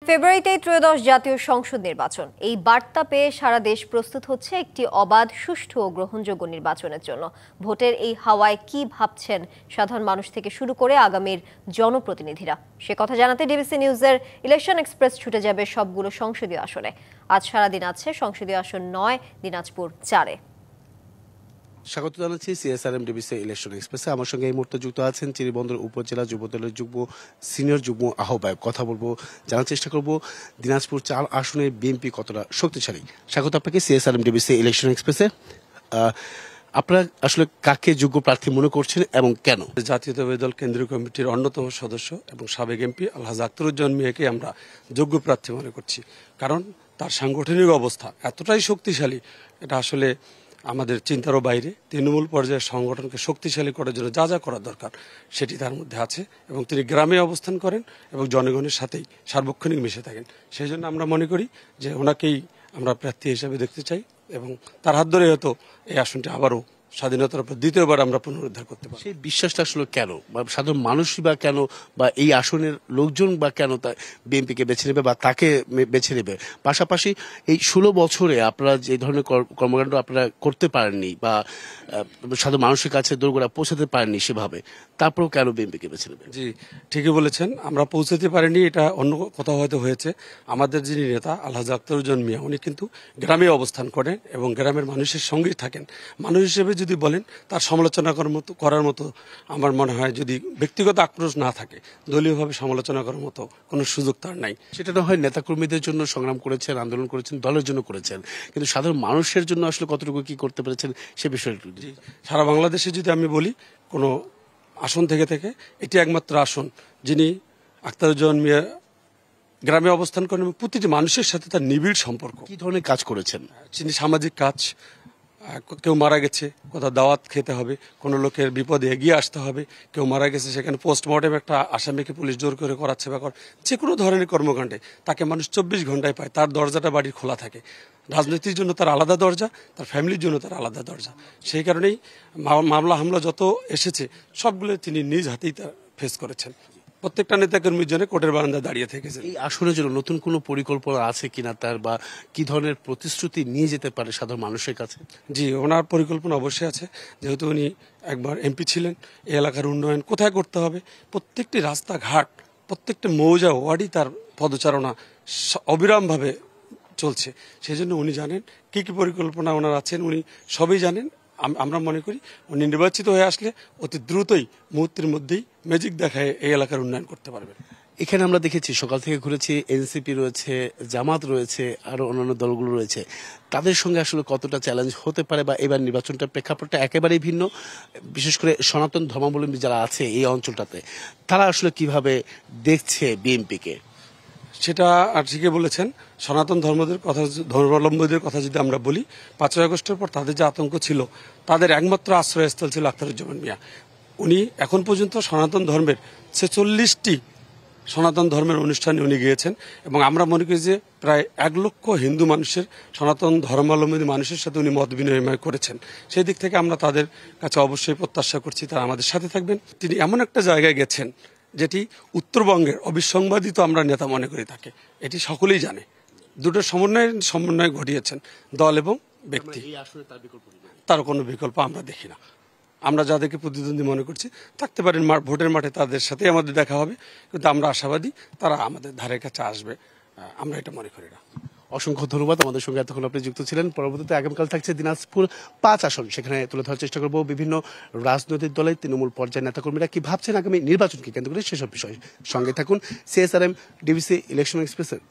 ফেব্রুয়ারিতেই ত্রয়োদশ জাতীয় সংসদ নির্বাচন। এই বার্তা পেয়ে সারা দেশ প্রস্তুত হচ্ছে একটি অবাধ, সুষ্ঠু ও গ্রহণযোগ্য নির্বাচনের জন্য। ভোটের এই হাওয়ায় কি ভাবছেন সাধারণ মানুষ থেকে শুরু করে আগামীর জনপ্রতিনিধিরা, সে কথা জানাতে ডিবিসি নিউজের ইলেকশন এক্সপ্রেস ছুটে যাবে সবগুলো সংসদীয় আসনে। আজ সারাদিন আছে সংসদীয় আসন 9, দিনাজপুর 4-এ। স্বাগত জানাচ্ছি সিএসআরএম ডিবিসি ইলেকশন এক্সপ্রেসে। আমার সঙ্গে এই মুহূর্তে যুক্ত আছেন চিরিবন্দর উপজেলা যুবদলের সিনিয়র যুগ্ম আহ্বায়ক। কথা বলবো, জানার চেষ্টা করব দিনাজপুর 4 আসনে বিএনপি কতটা শক্তিশালী। স্বাগত আপনাকে সিএসআরএম ডিবিসি ইলেকশন এক্সপ্রেসে। আপনারা আসলে কাকে যোগ্য প্রার্থী মনে করছেন এবং কেন? জাতীয়তাবাদী দল কেন্দ্রীয় কমিটির অন্যতম সদস্য এবং সাবেক এমপি আলহাজ আখতারুজ্জামান মিয়াকে আমরা যোগ্য প্রার্থী মনে করছি, কারণ তার সাংগঠনিক অবস্থা এতটাই শক্তিশালী, এটা আসলে আমাদের চিন্তারও বাইরে। তৃণমূল পর্যায়ের সংগঠনকে শক্তিশালী করার জন্য যা যা করা দরকার সেটি তার মধ্যে আছে, এবং তিনি গ্রামে অবস্থান করেন এবং জনগণের সাথেই সার্বক্ষণিক মিশে থাকেন। সেই জন্য আমরা মনে করি যে ওনাকেই আমরা প্রার্থী হিসেবে দেখতে চাই, এবং তার হাত ধরে হয়তো এই আসনটি আবারও স্বাধীনতার পর দ্বিতীয়বার আমরা পুনরুদ্ধার করতে পারি। সেই বিশ্বাসটা আসলে কেন, বা সাধারণ মানুষই বা কেন, বা এই আসনের লোকজন বা কেন বিএনপিকে বেছে নেবে বা তাকে বেছে নেবে? পাশাপাশি এই 16 বছরে আপনারা যে ধরনের কর্মকাণ্ড আপনারা করতে পারেননি বা সাধারণ মানুষের কাছে দোরগোড়া পৌঁছাতে পারেননি সেভাবে, তারপরেও কেন বিএনপিকে বেছে নেবে? জি, ঠিকই বলেছেন, আমরা পৌঁছাতে পারিনি, এটা অন্য কোথাও হয়তো হয়েছে। আমাদের যিনি নেতা আলহাজ আখতারুজ্জামান মিয়া, উনি কিন্তু গ্রামে অবস্থান করেন এবং গ্রামের মানুষের সঙ্গেই থাকেন। মানুষ হিসেবে যদি বলেন, তার সমালোচনা করার মতো আমার মনে হয়, যদি ব্যক্তিগত আক্রোশ না থাকে, দলীয়ভাবে সমালোচনা করার মতো কোনো সুযোগ তার নাই। সেটা না হয় নেতাকর্মীদের জন্য সংগ্রাম করেছেন, আন্দোলন করেছেন, দলের জন্য করেছেন, কিন্তু সাধারণ মানুষের জন্য আসলে কতটুকু কি করতে পেরেছেন সে বিষয়টা? সারা বাংলাদেশে যদি আমি বলি, কোনো আসন থেকে এটি একমাত্র আসন যিনি আখতারুজ্জামান মিয়া গ্রামে অবস্থান করেন এবং প্রতিটি মানুষের সাথে তার নিবিড় সম্পর্ক। কি ধরনের কাজ করেছেন? তিনি সামাজিক কাজ, কেউ মারা গেছে, কোথাও দাওয়াত খেতে হবে, কোনো লোকের বিপদে এগিয়ে আসতে হবে, কেউ মারা গেছে, সেখানে পোস্টমর্টেম একটা আসামিকে পুলিশ জোর করে করাচ্ছে বা যে কোনো ধরনের কর্মকাণ্ডে তাকে মানুষ 24 ঘন্টায় পায়, তার দরজাটা বাড়ির খোলা থাকে। রাজনীতির জন্য তার আলাদা দরজা, তার ফ্যামিলির জন্য তার আলাদা দরজা। সেই কারণেই মামলা হামলা যত এসেছে সবগুলো তিনি নিজ হাতেই তা ফেস করেছেন। প্রত্যেকটা নেতাকর্মীর জন্য কোর্টের বারান্দায় দাঁড়িয়ে থেকেছে। এই আসনের জন্য নতুন কোনো পরিকল্পনা আছে কিনা তার, বা কি ধরনের প্রতিশ্রুতি নিয়ে যেতে পারে সাধারণ মানুষের কাছে? জি, ওনার পরিকল্পনা অবশ্যই আছে, যেহেতু উনি একবার এমপি ছিলেন। এই এলাকার উন্নয়ন কোথায় করতে হবে, প্রত্যেকটি রাস্তাঘাট, প্রত্যেকটা মৌজা ওয়ার্ডই তার পদচারণা অবিরামভাবে চলছে। সেই জন্য উনি জানেন কি কি পরিকল্পনা ওনার আছেন, উনি সবই জানেন। আমরা মনে করি উনি নির্বাচিত হয়ে আসলে অতি দ্রুতই, মুহূর্তের মধ্যেই ম্যাজিক দেখায় এই এলাকার উন্নয়ন করতে পারবেন। এখানে আমরা দেখেছি, সকাল থেকে ঘুরেছি, এনসিপি রয়েছে, জামাত রয়েছে, আরো অন্যান্য দলগুলো রয়েছে। তাদের সঙ্গে আসলে কতটা চ্যালেঞ্জ হতে পারে, বা এবার নির্বাচনটা প্রেক্ষাপটটা একেবারেই ভিন্ন, বিশেষ করে সনাতন ধর্মাবলম্বী যারা আছে এই অঞ্চলটাতে, তারা আসলে কিভাবে দেখছে বিএনপিকে? সেটা আর ঠিকই বলেছেন। সনাতন ধর্মাবলম্বীদের কথা যদি আমরা বলি, 5ই আগস্টের পর তাদের যে আতঙ্ক ছিল, তাদের একমাত্র আশ্রয়স্থল ছিল আখতারুজ্জামান মিয়া। উনি এখন পর্যন্ত সনাতন ধর্মের 46টি সনাতন ধর্মের অনুষ্ঠানে উনি গিয়েছেন, এবং আমরা মনে করি যে প্রায় 1 লক্ষ হিন্দু মানুষের, সনাতন ধর্মাবলম্বী মানুষের সাথে উনি মত বিনিময় করেছেন। সেই দিক থেকে আমরা তাদের কাছে অবশ্যই প্রত্যাশা করছি তারা আমাদের সাথে থাকবেন। তিনি এমন একটা জায়গায় গেছেন যেটি উত্তরবঙ্গের অবিসংবাদিত আমরা নেতা মনে করি তাকে, এটি সকলেই জানে। দুটোর সমন্বয় ঘটিয়েছেন দল এবং ব্যক্তি, তার কোনো বিকল্প আমরা দেখি না। আমরা যাদেরকে প্রতিদ্বন্দ্বী মনে করছি থাকতে পারেন ভোটের মাঠে, তাদের সাথে আমাদের দেখা হবে, কিন্তু আমরা আশাবাদী তারা আমাদের ধারের কাছে আসবে, আমরা এটা মনে করি না। অসংখ্য ধন্যবাদ, আমাদের সঙ্গে এতক্ষণ আপনি যুক্ত ছিলেন। পরবর্তীতে আগামীকাল থাকছে দিনাজপুর 5 আসন, সেখানে তুলে ধরার চেষ্টা করব বিভিন্ন রাজনৈতিক দলের তৃণমূল পর্যায়ের নেতাকর্মীরা কি ভাবছেন আগামী নির্বাচনকে কেন্দ্র করে, সেসব বিষয়। সঙ্গে থাকুন সিএসআরএম ডিবিসি ইলেকশন এক্সপ্রেসের।